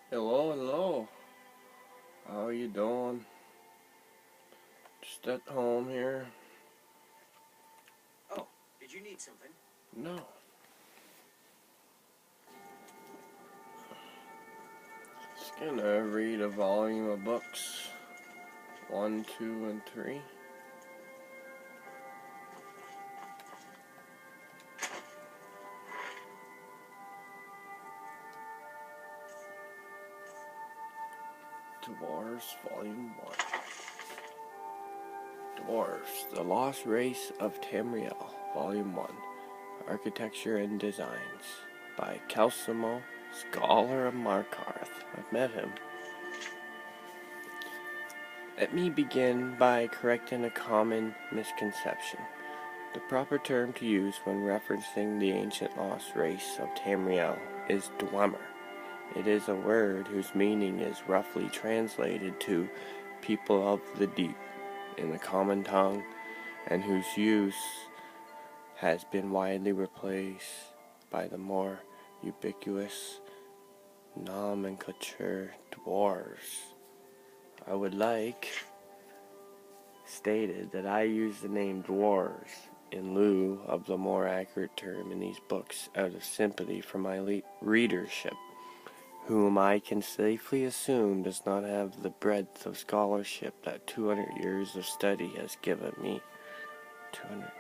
Hello, hello. How you doing? Just at home here. Oh, did you need something? No. Just gonna read a volume of books. 1, 2, and 3. Dwarves, Volume 1. Dwarves, The Lost Race of Tamriel, Volume 1. Architecture and Designs. By Calcimo, Scholar of Markarth. I've met him. Let me begin by correcting a common misconception. The proper term to use when referencing the ancient lost race of Tamriel is Dwemer. It is a word whose meaning is roughly translated to people of the deep in the common tongue, and whose use has been widely replaced by the more ubiquitous nomenclature dwarves. I would like stated that I use the name dwarves in lieu of the more accurate term in these books out of sympathy for my readership, whom I can safely assume does not have the breadth of scholarship that 200 years of study has given me. 200.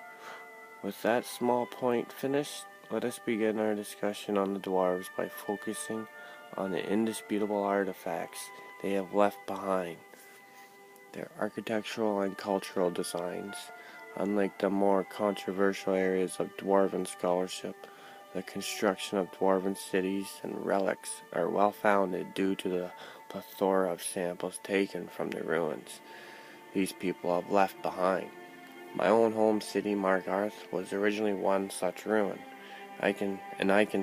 With that small point finished, let us begin our discussion on the dwarves by focusing on the indisputable artifacts they have left behind. Their architectural and cultural designs, unlike the more controversial areas of dwarven scholarship, the construction of dwarven cities and relics are well founded due to the plethora of samples taken from the ruins these people have left behind. My own home city, Markarth, was originally one such ruin. I can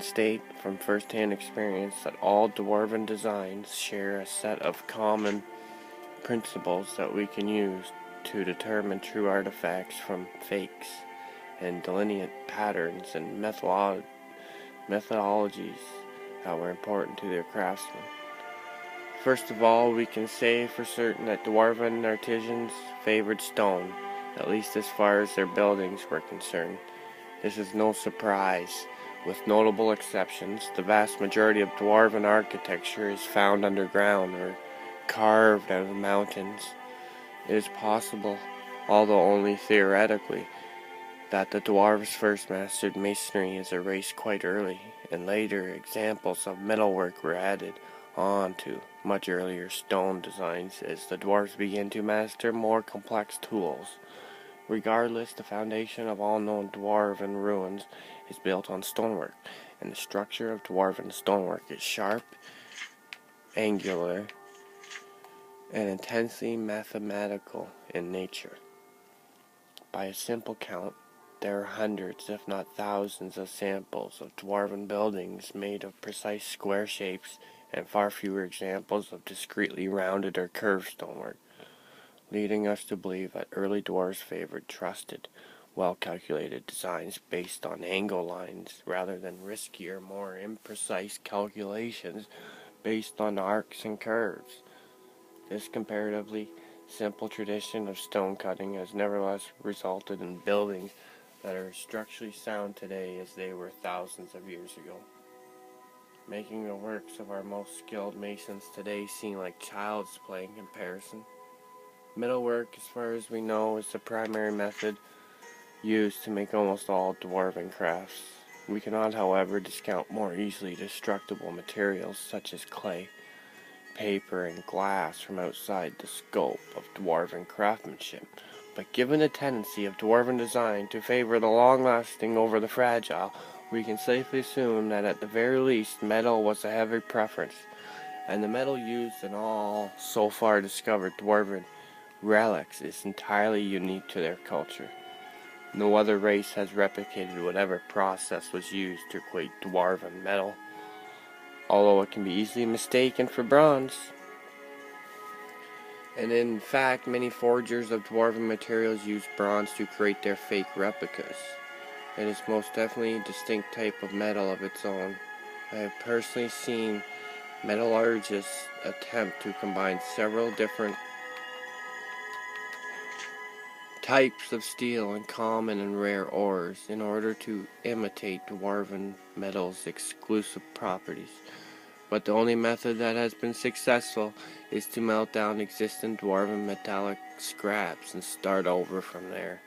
state from first-hand experience that all dwarven designs share a set of common principles that we can use to determine true artifacts from fakes, and delineate patterns and methodologies that were important to their craftsmen. First of all, we can say for certain that dwarven artisans favored stone, at least as far as their buildings were concerned. This is no surprise. With notable exceptions, the vast majority of dwarven architecture is found underground or carved out of mountains. It is possible, although only theoretically, that the dwarves first mastered masonry as a race quite early, and later examples of metalwork were added on to much earlier stone designs as the dwarves began to master more complex tools. Regardless, the foundation of all known dwarven ruins is built on stonework, and the structure of dwarven stonework is sharp, angular, and intensely mathematical in nature. By a simple count, there are hundreds, if not thousands, of samples of dwarven buildings made of precise square shapes, and far fewer examples of discretely rounded or curved stonework, leading us to believe that early dwarves favored trusted, well-calculated designs based on angle lines rather than riskier, more imprecise calculations based on arcs and curves. This comparatively simple tradition of stone cutting has nevertheless resulted in buildings that are structurally sound today as they were thousands of years ago, making the works of our most skilled masons today seem like child's play in comparison. Metalwork, as far as we know, is the primary method used to make almost all dwarven crafts. We cannot, however, discount more easily destructible materials such as clay, paper, and glass from outside the scope of dwarven craftsmanship. But given the tendency of dwarven design to favor the long-lasting over the fragile, we can safely assume that at the very least metal was a heavy preference, and the metal used in all so far discovered dwarven relics is entirely unique to their culture. No other race has replicated whatever process was used to create dwarven metal, although it can be easily mistaken for bronze. And in fact, many forgers of dwarven materials use bronze to create their fake replicas. It is most definitely a distinct type of metal of its own. I have personally seen Metallurgists attempt to combine several different types of steel and common and rare ores in order to imitate dwarven metals' exclusive properties. But the only method that has been successful is to melt down existing dwarven metallic scraps and start over from there.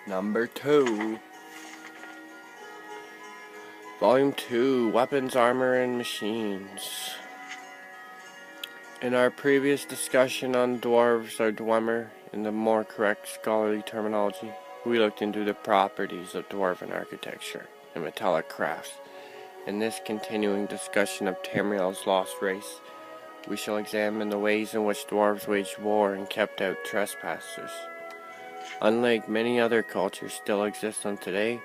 Number 2. Volume 2, Weapons, Armor, and Machines. In our previous discussion on dwarves or dwemer, in the more correct scholarly terminology, we looked into the properties of dwarven architecture and metallic crafts. In this continuing discussion of Tamriel's lost race, we shall examine the ways in which dwarves waged war and kept out trespassers. Unlike many other cultures still existent today,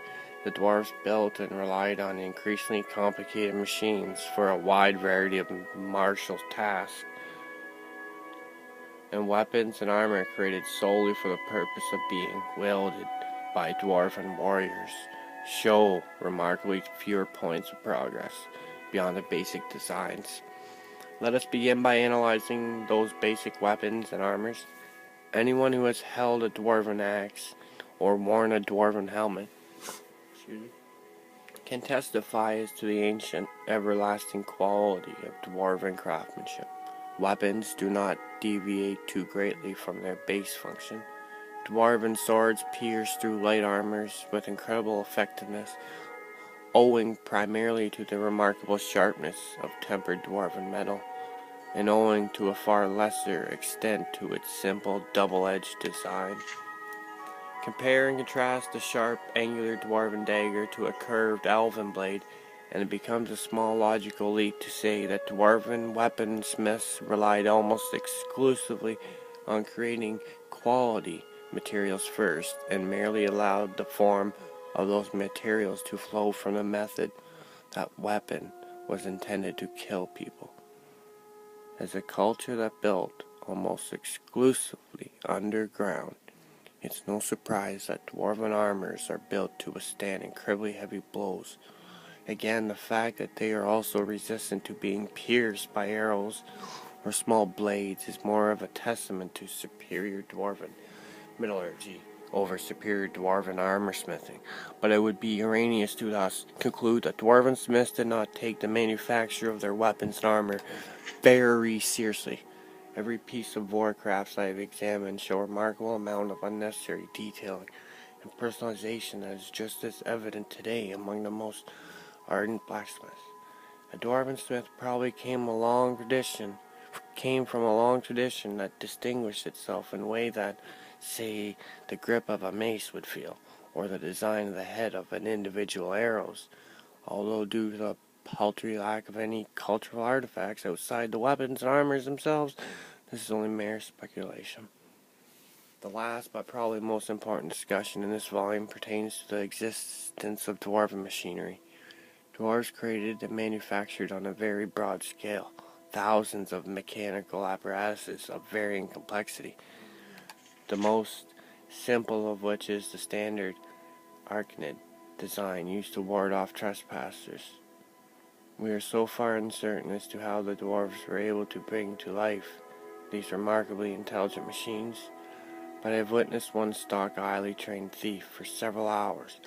the dwarves built and relied on increasingly complicated machines for a wide variety of martial tasks, and weapons and armor created solely for the purpose of being wielded by dwarven warriors show remarkably fewer points of progress beyond the basic designs. Let us begin by analyzing those basic weapons and armors. Anyone who has held a dwarven axe or worn a dwarven helmet can testify as to the ancient, everlasting quality of dwarven craftsmanship. Weapons do not deviate too greatly from their base function. Dwarven swords pierce through light armors with incredible effectiveness, owing primarily to the remarkable sharpness of tempered dwarven metal, and owing to a far lesser extent to its simple double-edged design. Compare and contrast the sharp, angular dwarven dagger to a curved elven blade, and it becomes a small logical leap to say that dwarven weaponsmiths relied almost exclusively on creating quality materials first, and merely allowed the form of those materials to flow from the method that weapon was intended to kill people. As a culture that built almost exclusively underground, it's no surprise that dwarven armors are built to withstand incredibly heavy blows. Again, the fact that they are also resistant to being pierced by arrows or small blades is more of a testament to superior dwarven metallurgy over superior dwarven armor smithing. But it would be erroneous to thus conclude that dwarven smiths did not take the manufacture of their weapons and armor very seriously. Every piece of warcrafts I have examined show a remarkable amount of unnecessary detailing and personalization that is just as evident today among the most ardent blacksmiths. A dwarven smith probably came from a long tradition that distinguished itself in a way that, say, the grip of a mace would feel, or the design of the head of an individual arrows. Although due to the paltry lack of any cultural artifacts outside the weapons and armors themselves, this is only mere speculation. The last but probably most important discussion in this volume pertains to the existence of dwarven machinery. Dwarves created and manufactured on a very broad scale thousands of mechanical apparatuses of varying complexity, the most simple of which is the standard arcanid design used to ward off trespassers. We are so far uncertain as to how the dwarves were able to bring to life these remarkably intelligent machines, but I have witnessed one stalk a highly trained thief for several hours,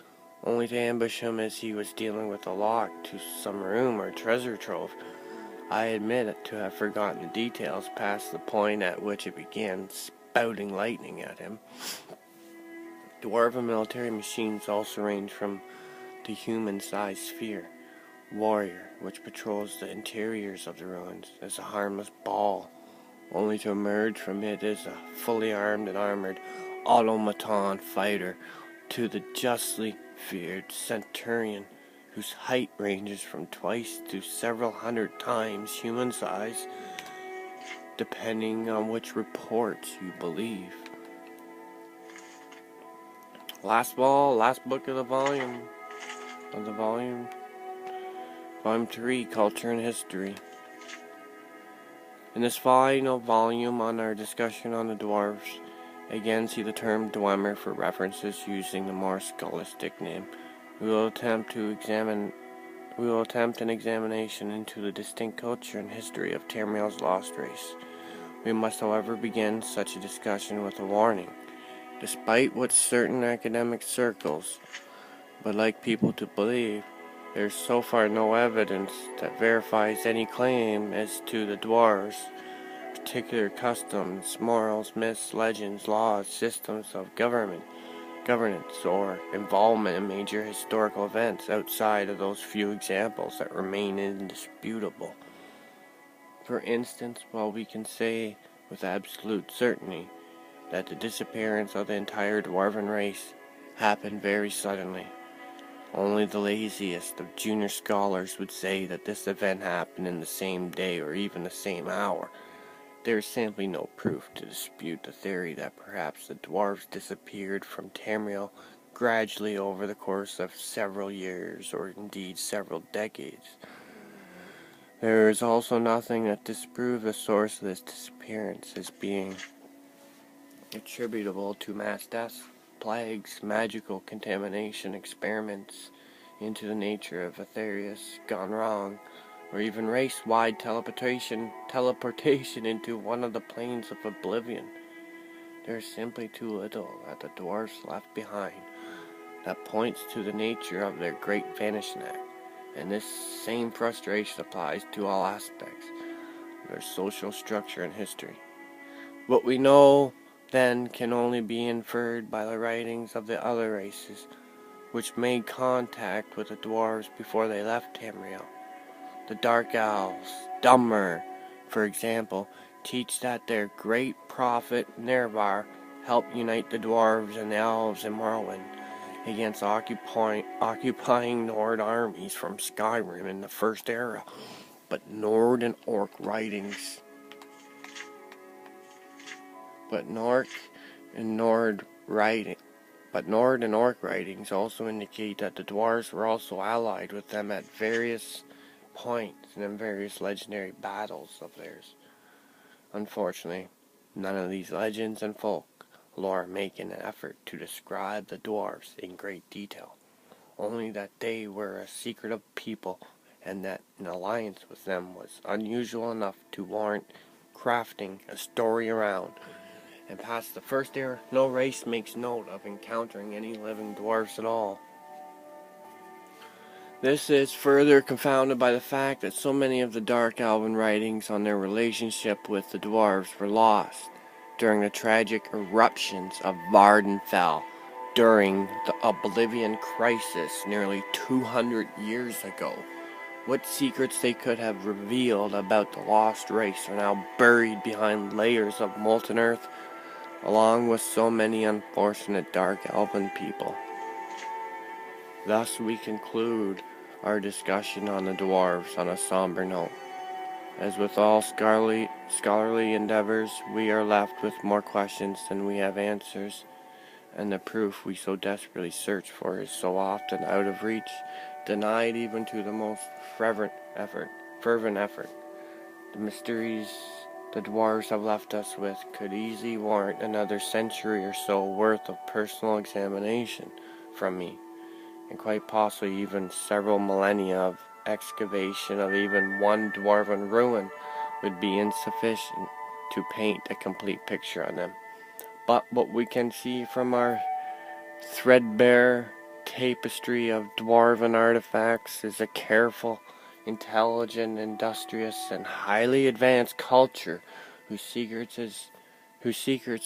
only to ambush him as he was dealing with a lock to some room or treasure trove. I admit to have forgotten the details past the point at which it began spouting lightning at him. Dwarven military machines also range from the human-sized sphere, warrior, which patrols the interiors of the ruins as a harmless ball, only to emerge from it as a fully armed and armored automaton fighter, to the justly feared centurion, whose height ranges from twice to several hundred times human size, depending on which reports you believe. Last book of the volume, Volume 3, Culture and History. In this final volume on our discussion on the dwarves, again see the term dwemer for references using the more scholastic name. We will attempt to examine we will attempt an examination into the distinct culture and history of Tamriel's lost race. We must, however, begin such a discussion with a warning. Despite what certain academic circles would like people to believe, there is so far no evidence that verifies any claim as to the dwarves' particular customs, morals, myths, legends, laws, systems of governance, or involvement in major historical events outside of those few examples that remain indisputable. For instance, while we can say with absolute certainty that the disappearance of the entire dwarven race happened very suddenly, only the laziest of junior scholars would say that this event happened in the same day or even the same hour. There is simply no proof to dispute the theory that perhaps the dwarves disappeared from Tamriel gradually over the course of several years or indeed several decades. There is also nothing that disproves the source of this disappearance as being attributable to mass deaths, plagues, magical contamination, experiments into the nature of Aetherius gone wrong, or even race-wide teleportation into one of the planes of oblivion. There is simply too little that the dwarfs left behind that points to the nature of their great vanishing act, and this same frustration applies to all aspects of their social structure and history. What we know then can only be inferred by the writings of the other races, which made contact with the dwarves before they left Tamriel. The Dark Elves, Dummer, for example, teach that their great prophet Nervar helped unite the dwarves and the elves in Morrowind against occupying Nord armies from Skyrim in the First Era. But Nord and Orc writings also indicate that the dwarves were also allied with them at various points and in various legendary battles of theirs. Unfortunately, none of these legends and folk lore make an effort to describe the dwarves in great detail, only that they were a secretive people and that an alliance with them was unusual enough to warrant crafting a story around. And past the First Era, no race makes note of encountering any living dwarves at all. This is further confounded by the fact that so many of the Dark Elven writings on their relationship with the dwarves were lost during the tragic eruptions of Vardenfell during the Oblivion Crisis nearly 200 years ago. What secrets they could have revealed about the lost race are now buried behind layers of molten earth, along with so many unfortunate Dark Elven people. Thus we conclude our discussion on the dwarves on a somber note. As with all scholarly endeavors, we are left with more questions than we have answers, and the proof we so desperately search for is so often out of reach, denied even to the most fervent effort. The mysteries the dwarves have left us with could easily warrant another century or so worth of personal examination from me, and quite possibly even several millennia of excavation of even one dwarven ruin would be insufficient to paint a complete picture on them. But what we can see from our threadbare tapestry of dwarven artifacts is a careful, intelligent, industrious, and highly advanced culture whose secrets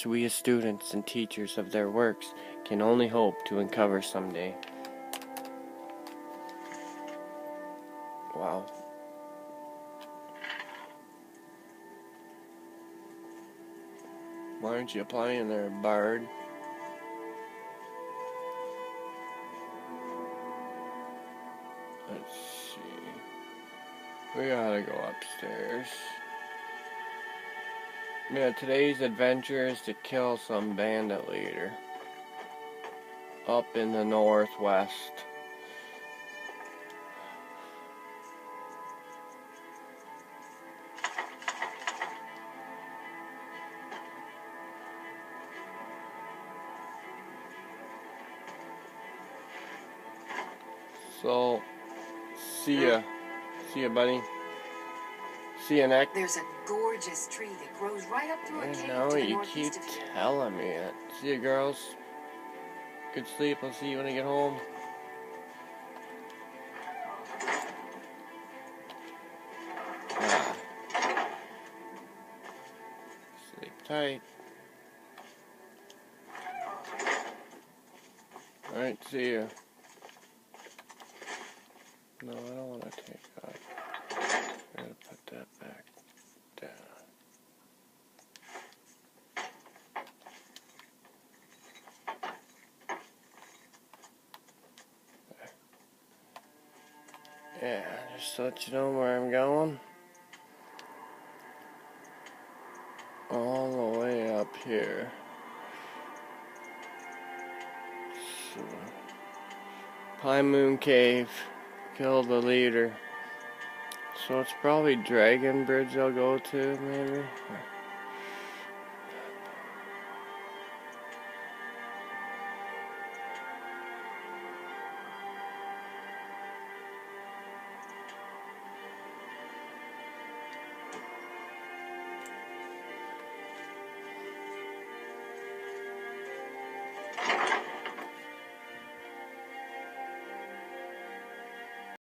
we as students and teachers of their works can only hope to uncover someday. Wow. Why aren't you playing there, Bard? Let's see. We gotta go upstairs. Yeah, today's adventure is to kill some bandit leader up in the northwest. So, See ya. See ya, buddy. See ya, Nick. There's a gorgeous tree that grows right up through a cave No, to the you northeast keep of here. telling me it. See ya, girls. Good sleep. I'll see you when I get home. Sleep tight. Alright, see ya. No, I don't want to take off. I'm going to put that back down. Yeah, just to let you know where I'm going. All the way up here. So, Pine Moon Cave. Kill the leader. So it's probably Dragon Bridge I'll go to, maybe.